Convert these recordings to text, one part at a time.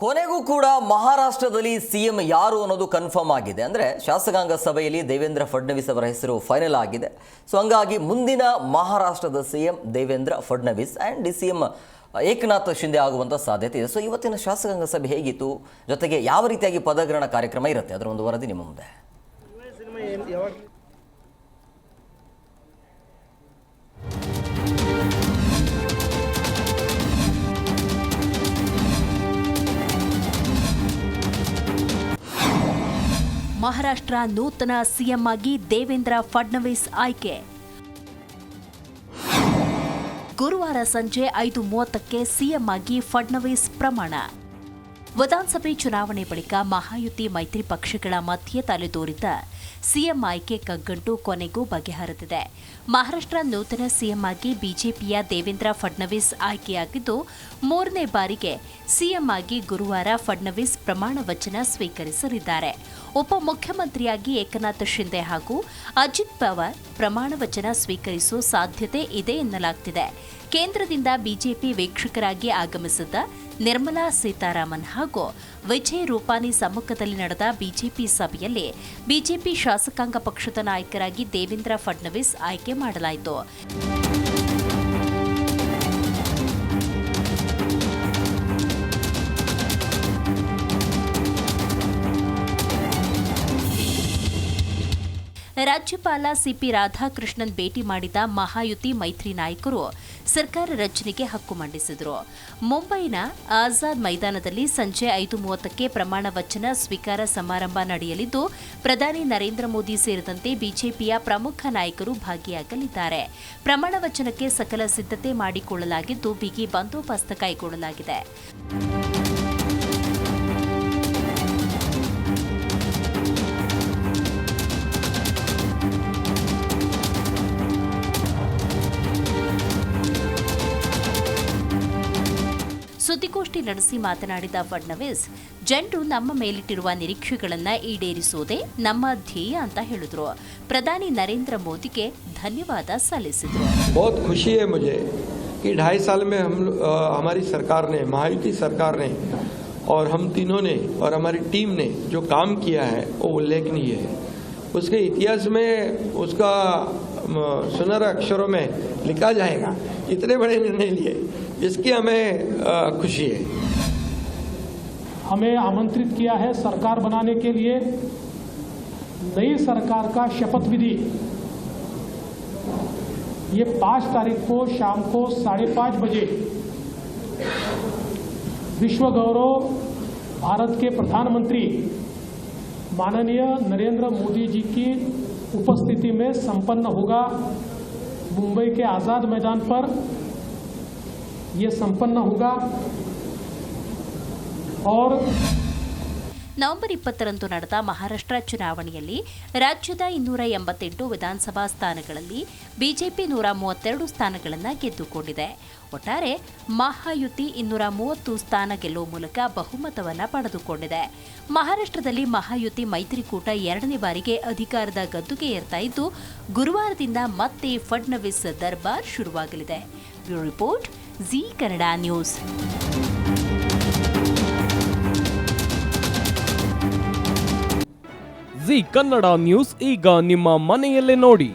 ಕೊನೆಗೂ ಕೂಡ ಮಹಾರಾಷ್ಟ್ರದಲ್ಲಿ ಸಿಎಂ ಯಾರು ಅನ್ನೋದು ಕನ್ಫರ್ಮ್ ಆಗಿದೆ. ಅಂದರೆ ಶಾಸಕಾಂಗ ಸಭೆಯಲ್ಲಿ ದೇವೇಂದ್ರ ಫಡ್ನವೀಸ್ ಅವರ ಹೆಸರು ಫೈನಲ್ ಆಗಿದೆ. ಸೊ ಹಂಗಾಗಿ ಮುಂದಿನ ಮಹಾರಾಷ್ಟ್ರದ ಸಿಎಂ ದೇವೇಂದ್ರ ಫಡ್ನವೀಸ್ ಆ್ಯಂಡ್ ಡಿ.ಸಿ.ಎಂ ಏಕನಾಥ್ ಶಿಂದೆ ಆಗುವಂಥ ಸಾಧ್ಯತೆ ಇದೆ. ಸೊ ಇವತ್ತಿನ ಶಾಸಕಾಂಗ ಸಭೆ ಹೇಗಿತ್ತು, ಜೊತೆಗೆ ಯಾವ ರೀತಿಯಾಗಿ ಪದಗ್ರಹಣ ಕಾರ್ಯಕ್ರಮ ಇರುತ್ತೆ, ಅದರ ಒಂದು ವರದಿ ನಿಮ್ಮ ಮುಂದೆ. ಮಹಾರಾಷ್ಟ್ರ ನೂತನ ಸಿಎಂ ಆಗಿ ದೇವೇಂದ್ರ ಫಡ್ನವೀಸ್ ಆಯ್ಕೆ. ಗುರುವಾರ ಸಂಜೆ 5:30ಕ್ಕೆ ಸಿಎಂ ಆಗಿ ಫಡ್ನವೀಸ್ ಪ್ರಮಾಣ. ವಿಧಾನಸಭೆ ಚುನಾವಣೆ ಬಳಿಕ ಮಹಾಯುತಿ ಮೈತ್ರಿ ಪಕ್ಷಗಳ ಮಧ್ಯೆ ತಲೆದೋರಿದ್ದ ಸಿಎಂ ಆಯ್ಕೆ ಕಗ್ಗಂಟು ಕೊನೆಗೂ ಬಗೆಹರಿದಿದೆ. ಮಹಾರಾಷ್ಟ್ರ ನೂತನ ಸಿಎಂ ಆಗಿ ಬಿಜೆಪಿಯ ದೇವೇಂದ್ರ ಫಡ್ನವೀಸ್ ಆಯ್ಕೆಯಾಗಿದ್ದು, ಮೂರನೇ ಬಾರಿಗೆ ಸಿಎಂ ಆಗಿ ಗುರುವಾರ ಫಡ್ನವೀಸ್ ಪ್ರಮಾಣ ವಚನ ಸ್ವೀಕರಿಸಲಿದ್ದಾರೆ. ಉಪಮುಖ್ಯಮಂತ್ರಿಯಾಗಿ ಏಕನಾಥ್ ಶಿಂದೆ ಹಾಗೂ ಅಜಿತ್ ಪವಾರ್ ಪ್ರಮಾಣ ವಚನ ಸ್ವೀಕರಿಸುವ ಸಾಧ್ಯತೆ ಇದೆ ಎನ್ನಲಾಗುತ್ತಿದೆ. ಕೇಂದ್ರದಿಂದ ಬಿಜೆಪಿ ವೀಕ್ಷಕರಾಗಿ ಆಗಮಿಸಿದ್ದ ನಿರ್ಮಲಾ ಸೀತಾರಾಮನ್ ಹಾಗೂ ವಿಜಯ್ ರೂಪಾನಿ ಸಮ್ಮುಖದಲ್ಲಿ ನಡೆದ ಬಿಜೆಪಿ ಸಭೆಯಲ್ಲಿ ಬಿಜೆಪಿ ಶಾಸಕಾಂಗ ಪಕ್ಷದ ನಾಯಕರಾಗಿ ದೇವೇಂದ್ರ ಫಡ್ನವೀಸ್ ಆಯ್ಕೆ ಮಾಡಲಾಯಿತು. ರಾಜ್ಯಪಾಲ ಸಿಪಿ ರಾಧಾಕೃಷ್ಣನ್ ಭೇಟಿ ಮಾಡಿದ ಮಹಾಯುತಿ ಮೈತ್ರಿ ನಾಯಕರು ಸರ್ಕಾರ ರಚನೆಗೆ ಹಕ್ಕು ಮಂಡಿಸಿದರು. ಮುಂಬೈನ ಆಜಾದ್ ಮೈದಾನದಲ್ಲಿ ಸಂಜೆ 5:30ಕ್ಕೆ ಪ್ರಮಾಣ ವಚನ ಸ್ವೀಕಾರ ಸಮಾರಂಭ ನಡೆಯಲಿದ್ದು, ಪ್ರಧಾನಿ ನರೇಂದ್ರ ಮೋದಿ ಸೇರಿದಂತೆ ಬಿಜೆಪಿಯ ಪ್ರಮುಖ ನಾಯಕರು ಭಾಗಿಯಾಗಲಿದ್ದಾರೆ. ಪ್ರಮಾಣ ವಚನಕ್ಕೆ ಸಕಲ ಸಿದ್ಧತೆ ಮಾಡಿಕೊಳ್ಳಲಾಗಿದ್ದು, ಬಿಗಿ ಬಂದೋಬಸ್ತ್ ಕೈಗೊಳ್ಳಲಾಗಿದೆ. ಸುದ್ದಿಗೋಷ್ಠಿ ನಡೆಸಿ ಮಾತನಾಡಿದ ಫಡ್ನವೀಸ್, ಜನರು ನಮ್ಮ ಮೇಲಿಟ್ಟಿರುವ ನಿರೀಕ್ಷೆಗಳನ್ನು ಈಡೇರಿಸುವುದೇ ನಮ್ಮ ಧ್ಯೇಯ ಅಂತ ಹೇಳಿದ್ರು. ಪ್ರಧಾನಿ ನರೇಂದ್ರ ಮೋದಿಗೆ ಧನ್ಯವಾದ ಸಲ್ಲಿಸಿದರು. बहुत खुशी है मुझे कि 2.5 साल में हमारी सरकार ने, महायुति सरकार ने और हम तीनों ने और हमारी टीम ने जो काम किया है वो उल्लेखनीय है. उसके इतिहास में उसका सुनहरे अक्षरों में लिखा जाएगा. इतने बड़े निर्णय लिए, इसकी हमें खुशी है. हमें आमंत्रित किया है सरकार बनाने के लिए. नई सरकार का शपथ विधि ये 5 तारीख को शाम को 5:30 बजे विश्व गौरव भारत के प्रधानमंत्री माननीय नरेंद्र मोदी जी की उपस्थिति में संपन्न होगा. मुंबई के आज़ाद मैदान पर ये संपन्न होगा. और ನವೆಂಬರ್ 20ರಂದು ನಡೆದ ಮಹಾರಾಷ್ಟ್ರ ಚುನಾವಣೆಯಲ್ಲಿ ರಾಜ್ಯದ 288 ವಿಧಾನಸಭಾ ಸ್ಥಾನಗಳಲ್ಲಿ ಬಿಜೆಪಿ 132 ಸ್ಥಾನಗಳನ್ನು ಗೆದ್ದುಕೊಂಡಿದೆ. ಒಟ್ಟಾರೆ ಮಹಾಯುತಿ 230 ಸ್ಥಾನ ಗೆಲ್ಲುವ ಮೂಲಕ ಬಹುಮತವನ್ನು ಪಡೆದುಕೊಂಡಿದೆ. ಮಹಾರಾಷ್ಟ್ರದಲ್ಲಿ ಮಹಾಯುತಿ ಮೈತ್ರಿಕೂಟ 2ನೇ ಬಾರಿಗೆ ಅಧಿಕಾರದ ಗದ್ದುಗೆ ಏರ್ತಾ ಇದ್ದು, ಗುರುವಾರದಿಂದ ಮತ್ತೆ ಫಡ್ನವೀಸ್ ದರ್ಬಾರ್ ಶುರುವಾಗಲಿದೆ. Bureau report, Zee Kannada news. Zee Kannada news ಈಗ ನಿಮ್ಮ ಮನೆಯಲ್ಲೇ ನೋಡಿ.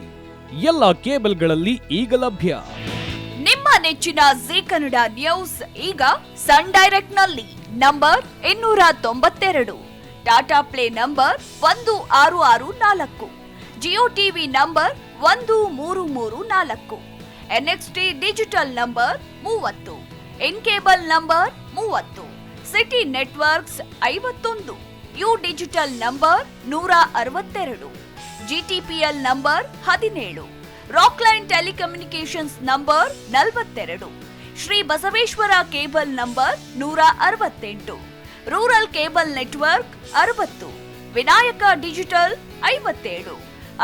ಎಲ್ಲ ಕೇಬಲ್ಗಳಲ್ಲಿ ಈಗ ಲಭ್ಯ. ನಿಮ್ಮ ನೆಚ್ಚಿನ ಜಿ ಕನ್ನಡ ನ್ಯೂಸ್ ಈಗ ಸನ್ ಡೈರೆಕ್ಟ್ ನಲ್ಲಿ number 292, Tata play number 1664, Jio TV number 1334, NXT digital number 30, in cable number 30, city networks 51, U digital number 162, GTPL number 17, Rockline telecommunications number 42, Shri Basaveshwara cable number 168, rural cable network 60, Vinayaka digital 57,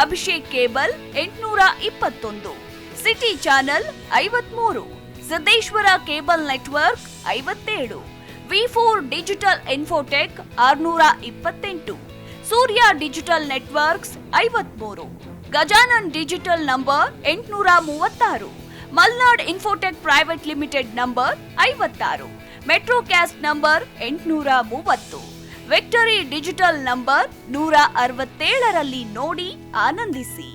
Abhishek cable 821, city channel 53, Siddeshwara cable network 57, V4 digital Infotech 628, Surya digital networks 53, Gajanan digital number 836, Malnad Infotech Private Limited number 56, Metrocast number 830, Victory digital number 167ರಲ್ಲಿ ನೋಡಿ ಆನಂದಿಸಿ.